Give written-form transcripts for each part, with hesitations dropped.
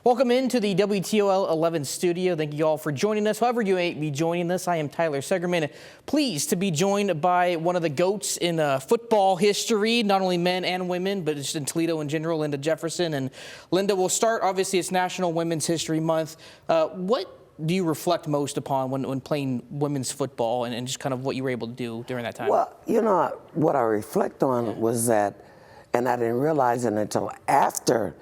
Welcome into the WTOL 11's studio. Thank you all for joining us. However you may be joining us, I am Tyler Seggerman. Pleased to be joined by one of the GOATs in football history, not only men and women, but just in Toledo in general, Linda Jefferson. And Linda, we'll start, obviously, it's National Women's History Month. What do you reflect most upon when playing women's football and just kind of what you were able to do during that time? Well, you know, what I reflect on was that, and I didn't realize it until after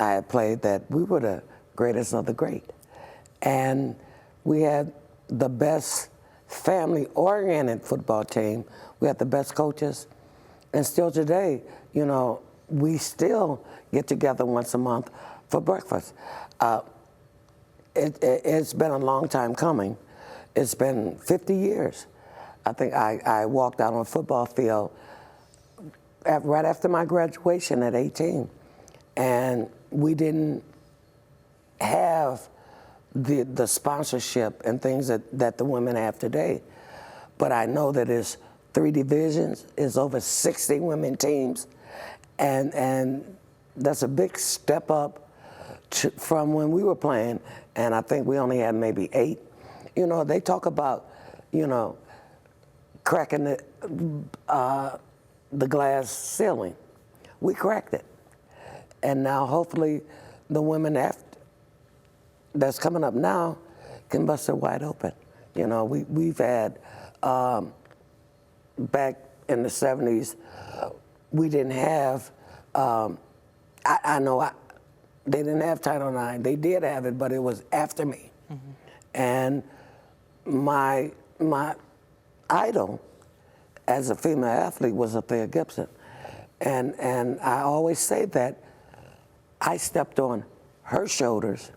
I had played, that we were the greatest of the great. And we had the best family-oriented football team. We had the best coaches. And still today, you know, we still get together once a month for breakfast. It's been a long time coming. It's been 50 years. I think I walked out on a football field right after my graduation at 18. And we didn't have the sponsorship and things that the women have today. But I know that it's 3 divisions, it's over 60 women teams, and that's a big step up from when we were playing, and I think we only had maybe 8. You know, they talk about, you know, cracking the glass ceiling. We cracked it. And now, hopefully, the women that's coming up now can bust it wide open. You know, we've had, back in the 70s, we didn't have, I know they didn't have Title IX. They did have it, but it was after me. Mm-hmm. And my idol as a female athlete was Thea Gibson. And I always say that I stepped on her shoulders,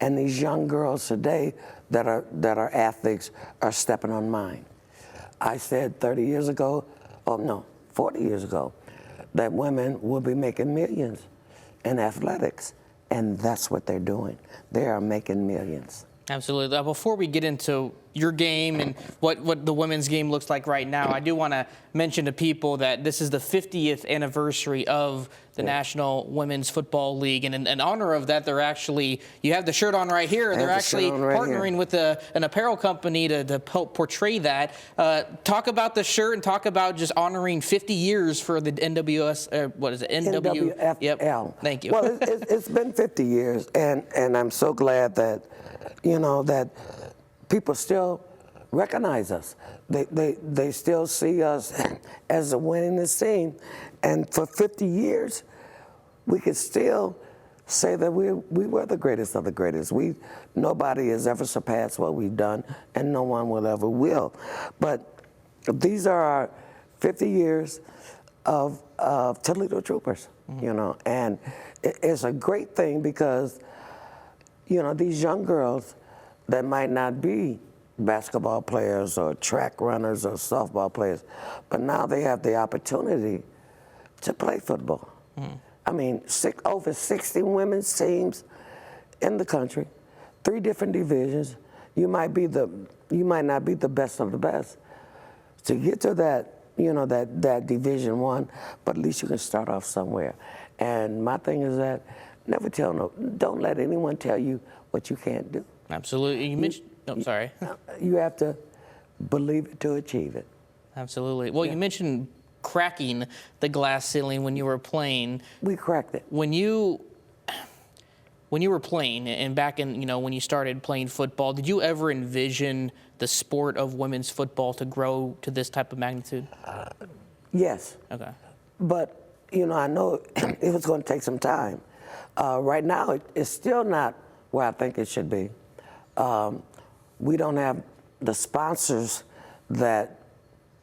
and these young girls today that are athletes are stepping on mine. I said 30 years ago, oh no, 40 years ago, that women will be making millions in athletics, and that's what they're doing. They are making millions. Absolutely. Before we get into your game and what the women's game looks like right now, I do want to mention to people that this is the 50th anniversary of the National Women's Football League. And in honor of that, they're actually, you have the shirt on right here, they're actually partnering with an apparel company to help portray that. Talk about the shirt and talk about just honoring 50 years for the NWS, what is it? NWFL. Yep. Thank you. Well, it's been 50 years, and I'm so glad that, you know, that people still recognize us. They still see us as a winningest team. And for 50 years, we could still say that we were the greatest of the greatest. Nobody has ever surpassed what we've done, and no one will ever will. But these are our 50 years of Toledo Troopers, you know. And it's a great thing because, you know, these young girls that might not be basketball players or track runners or softball players, but now they have the opportunity to play football. I mean, over 60 women's teams in the country, 3 different divisions. You might not be the best of the best. To get to that, you know, that Division I, but at least you can start off somewhere. And my thing is that don't let anyone tell you what you can't do. Absolutely. You mentioned, sorry. You have to believe it to achieve it. Absolutely. Well, you mentioned cracking the glass ceiling when you were playing. We cracked it. When you were playing, and back in, you know, when you started playing football, did you ever envision the sport of women's football to grow to this type of magnitude? Yes. Okay. But, you know, I know it was going to take some time. Right now, it's still not where I think it should be. We don't have the sponsors that,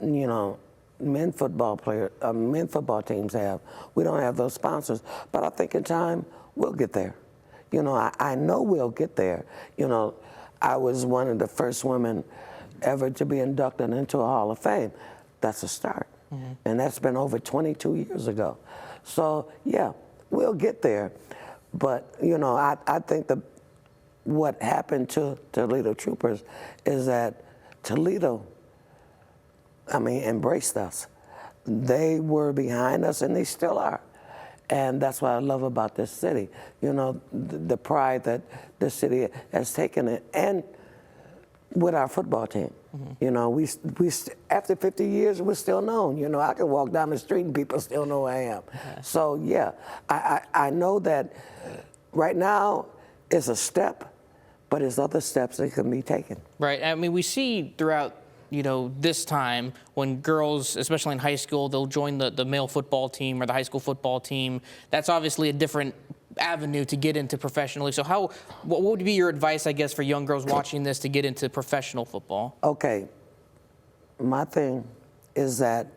you know, men football teams have. We don't have those sponsors, but I think in time we'll get there. You know, I know we'll get there. You know, I was one of the first women ever to be inducted into a Hall of Fame. That's a start, and that's been over 22 years ago. So yeah, we'll get there. But you know, I think what happened to Toledo Troopers is that Toledo, I mean, embraced us. They were behind us, and they still are. And that's what I love about this city. You know, the pride that the city has taken it, and with our football team. You know, after 50 years, we're still known. You know, I can walk down the street and people still know who I am. So yeah, I know that right now it's a step, but there's other steps that can be taken. Right. I mean, we see throughout, you know, this time when girls, especially in high school, they'll join the male football team or the high school football team. That's obviously a different avenue to get into professionally. So what would be your advice, I guess, for young girls watching this to get into professional football? Okay, my thing is that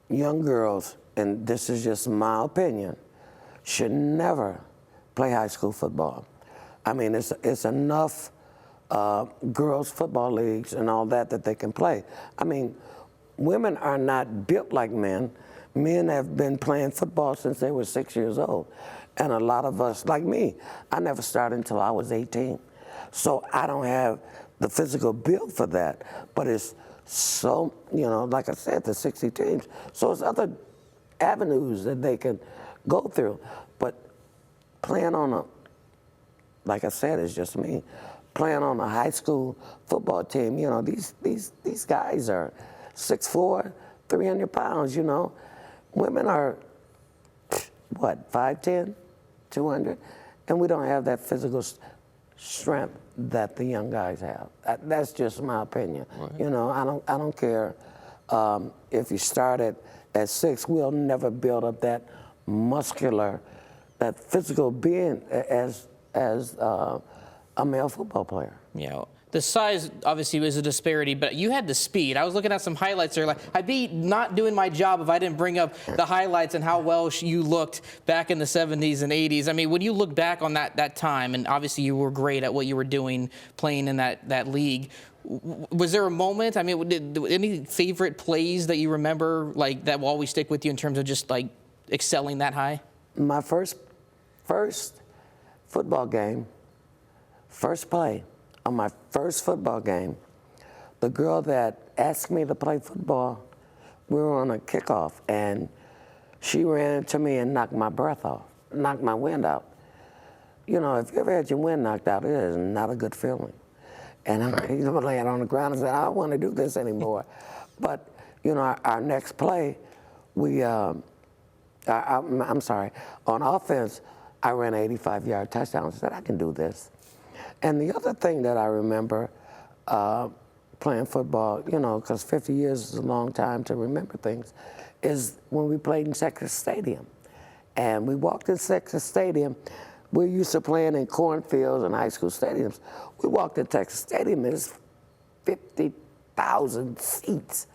young girls, and this is just my opinion, should never play high school football. I mean, it's enough girls football leagues and all that they can play. I mean, women are not built like men. Men have been playing football since they were 6 years old. And a lot of us, like me, I never started until I was 18. So I don't have the physical build for that. But it's so, you know, like I said, the 60 teams. So it's other avenues that they can go through. But playing on like I said, it's just me, playing on a high school football team, you know, these guys are 6'4", 300 pounds, you know. Women are, what, 5'10", 200, and we don't have that physical strength that the young guys have. That's just my opinion. Right. You know, I don't care if you started at 6. We'll never build up that muscular, that physical being as a male football player. Yeah. The size obviously was a disparity, but you had the speed. I was looking at some highlights there. Like, I'd be not doing my job if I didn't bring up the highlights and how well you looked back in the 70s and 80s. I mean, when you look back on that time, and obviously you were great at what you were doing playing in that league, was there a moment, I mean, any favorite plays that you remember, like, that will always stick with you in terms of just, like, excelling that high? My first football game, first play on my first football game, the girl that asked me to play football, we were on a kickoff, and she ran into me and knocked my breath off, knocked my wind out. You know, if you ever had your wind knocked out, it is not a good feeling. And I'm laying on the ground and said, I don't want to do this anymore. But, you know, our next play, I'm sorry, on offense, I ran an 85-yard touchdown. I said, I can do this. And the other thing that I remember playing football, you know, because 50 years is a long time to remember things, is when we played in Texas Stadium. And we walked in Texas Stadium. We're used to playing in cornfields and high school stadiums. We walked in Texas Stadium, and it's 50,000 seats.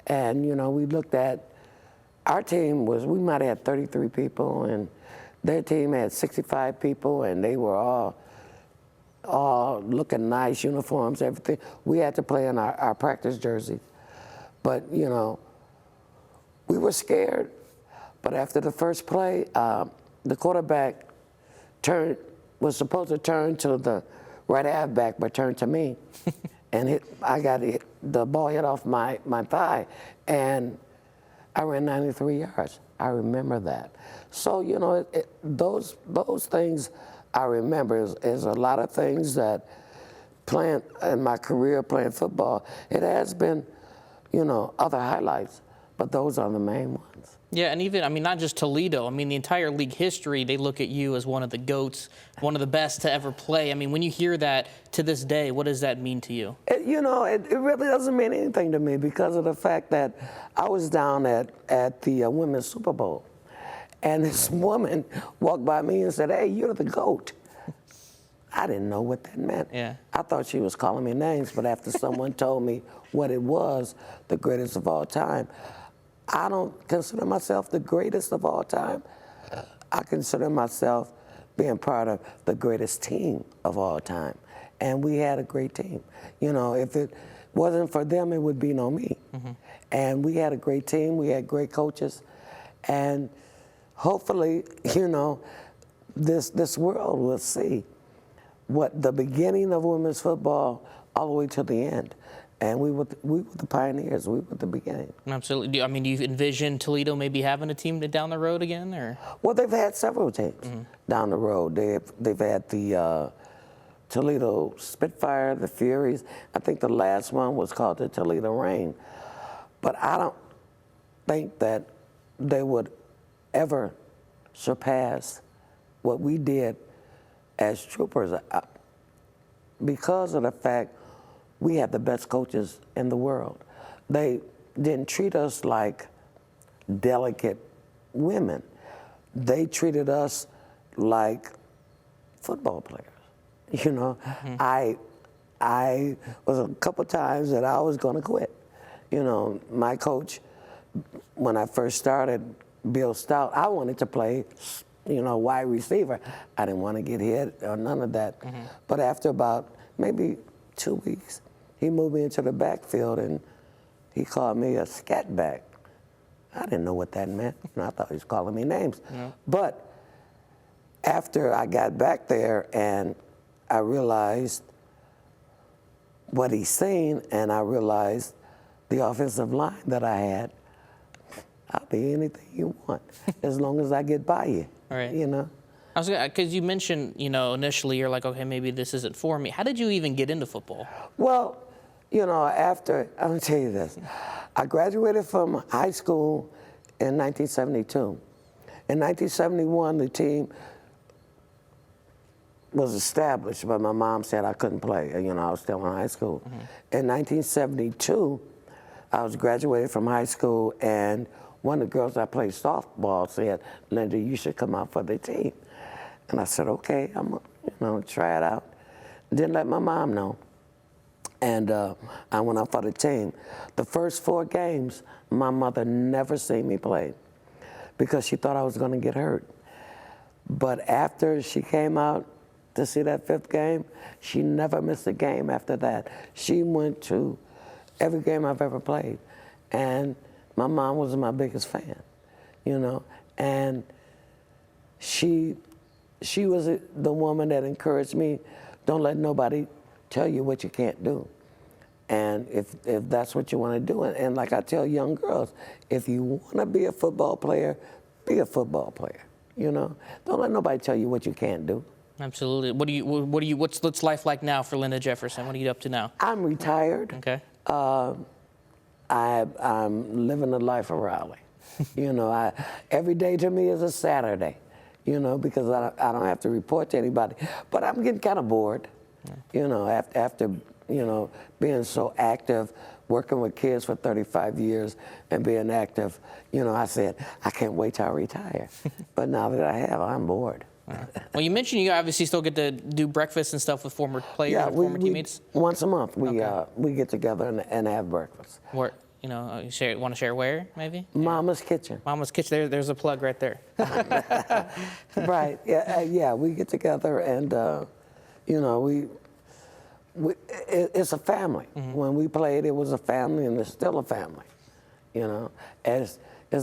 And, you know, we looked at, our team we might have had 33 people, and their team had 65 people, and they were all looking nice, uniforms, everything. We had to play in our practice jerseys. But, you know, we were scared. But after the first play, the quarterback was supposed to turn to the right halfback, but turned to me. And the ball hit off my thigh, and I ran 93 yards. I remember that. So, you know, those things I remember is a lot of things that playing in my career playing football, it has been, you know, other highlights, but those are the main ones. Yeah, and even, I mean, not just Toledo. I mean, the entire league history, they look at you as one of the GOATs, one of the best to ever play. I mean, when you hear that to this day, what does that mean to you? You know, it really doesn't mean anything to me because of the fact that I was down at the Women's Super Bowl. And this woman walked by me and said, hey, you're the GOAT. I didn't know what that meant. Yeah. I thought she was calling me names, but after someone told me what it was, the greatest of all time, I don't consider myself the greatest of all time. I consider myself being part of the greatest team of all time. And we had a great team. You know, if it wasn't for them, it would be no me. Mm-hmm. And we had a great team. We had great coaches. And hopefully, you know, this world will see what the beginning of women's football all the way to the end. And we were the pioneers. We were the beginning. Absolutely. Do you envision Toledo maybe having a team down the road again, or? Well, they've had several teams down the road. They've had the Toledo Spitfire, the Furies. I think the last one was called the Toledo Rain. But I don't think that they would ever surpass what we did as troopers because of the fact we had the best coaches in the world. They didn't treat us like delicate women. They treated us like football players. You know, I was a couple times that I was going to quit. You know, my coach, when I first started, Bill Stout, I wanted to play, you know, wide receiver. I didn't want to get hit or none of that. But after about maybe 2 weeks, he moved me into the backfield and he called me a scat back. I didn't know what that meant. You know, I thought he was calling me names. But after I got back there and I realized what he's seen and I realized the offensive line that I had, I'll be anything you want as long as I get by you. Right. You know? I was because you mentioned, you know, initially you're like, okay, maybe this isn't for me. How did you even get into football? Well, you know, I'm gonna tell you this. I graduated from high school in 1972. In 1971, the team was established, but my mom said I couldn't play. You know, I was still in high school. In 1972, I was graduated from high school, and one of the girls I played softball said, "Linda, you should come out for the team." And I said, "Okay, I'm gonna try it out." Didn't let my mom know. And I went out for the team. The first 4 games, my mother never seen me play because she thought I was gonna get hurt. But after she came out to see that 5th game, she never missed a game after that. She went to every game I've ever played. And my mom was my biggest fan, you know. And she was the woman that encouraged me, don't let nobody tell you what you can't do. And if that's what you want to do, and like I tell young girls, if you want to be a football player, be a football player, you know. Don't let nobody tell you what you can't do. Absolutely. What's life like now for Linda Jefferson? What are you up to now? I'm retired. Okay. I'm living the life of Raleigh. You know, every day to me is a Saturday, you know, because I don't have to report to anybody. But I'm getting kind of bored, you know, after, you know, being so active, working with kids for 35 years and being active. You know, I said, I can't wait till I retire. But now that I have, I'm bored. Well, you mentioned you obviously still get to do breakfast and stuff with former players, former teammates. Once a month, we get together and have breakfast. Where, you know, want to share where, maybe? Mama's Kitchen. Mama's Kitchen. There's a plug right there. Right. Yeah. We get together and, you know, it's a family. When we played, it was a family, and it's still a family. You know, it's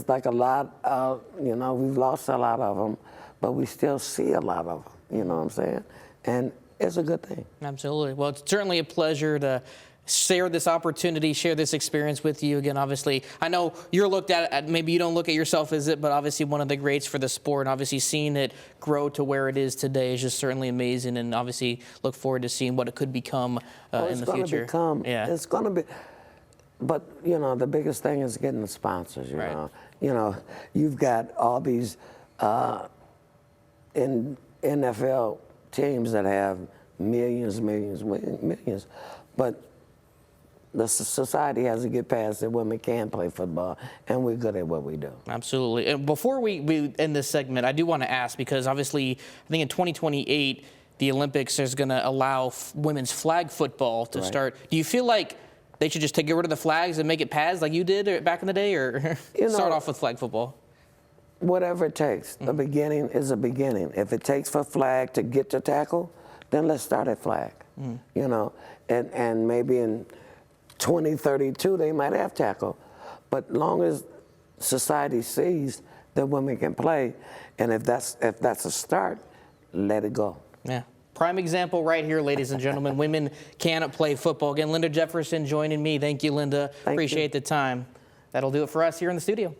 like a lot of, you know, we've lost a lot of them, but we still see a lot of them. You know what I'm saying? And it's a good thing. Absolutely. Well, it's certainly a pleasure to share this opportunity, share this experience with you. Again, obviously, I know you're looked at, maybe you don't look at yourself as it, but obviously one of the greats for the sport, and obviously seeing it grow to where it is today is just certainly amazing, and obviously look forward to seeing what it could become in the future. It's going to be, but, you know, the biggest thing is getting the sponsors, you know. You know, you've got all these in NFL teams that have millions, but the society has to get past that women can play football, and we're good at what we do. Absolutely. And before we end this segment, I do want to ask, because obviously, I think in 2028, the Olympics is going to allow women's flag football to start. Do you feel like they should just get rid of the flags and make it pads like you did back in the day, or start off with flag football? Whatever it takes. The beginning is a beginning. If it takes for flag to get to tackle, then let's start at flag. You know, and maybe in 2032 they might have tackle, but long as society sees that women can play, and if that's a start, let it go. Yeah. Prime example right here, ladies and gentlemen. Women cannot play football. Again, Linda Jefferson joining me. Thank you, Linda. Appreciate the time. That'll do it for us here in the studio.